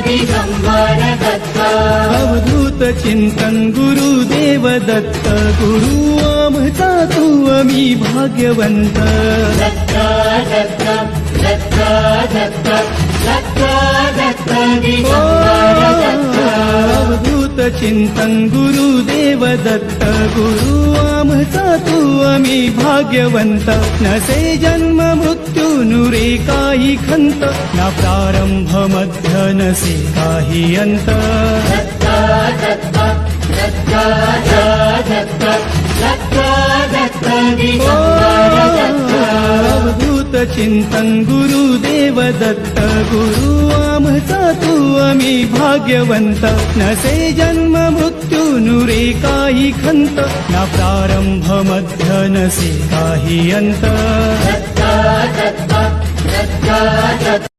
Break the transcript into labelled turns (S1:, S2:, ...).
S1: दिगंबर दत्त
S2: अवधूत चिंतन गुरुदेव दत्त गुरु आमचा तू आम्ही भाग्यवंत
S1: दत्त दत्त दत्त दत्त दत्त दत्त दिगंबर दत्त
S2: अवधूत चिंतन गुरुदेव दत्त गुरु आमचा तू आम्ही भाग्यवंत नसे जन्म मृत्यू नुरे काही खंत ना प्रारंभ मध्य नसे काही अंत
S1: दत्त दत्त दत्त दत्त दत्त दत्त दिगंबर दत्त
S2: अवधूत चिंतन गुरुदेव दत्त गुरु आमचा तू आम्ही भाग्यवंत नसे जन्म मृत्यू नुरे काही खंत ना प्रारंभ मध्य नसे काही अंत
S1: दत्त दत्त दत्त दत्त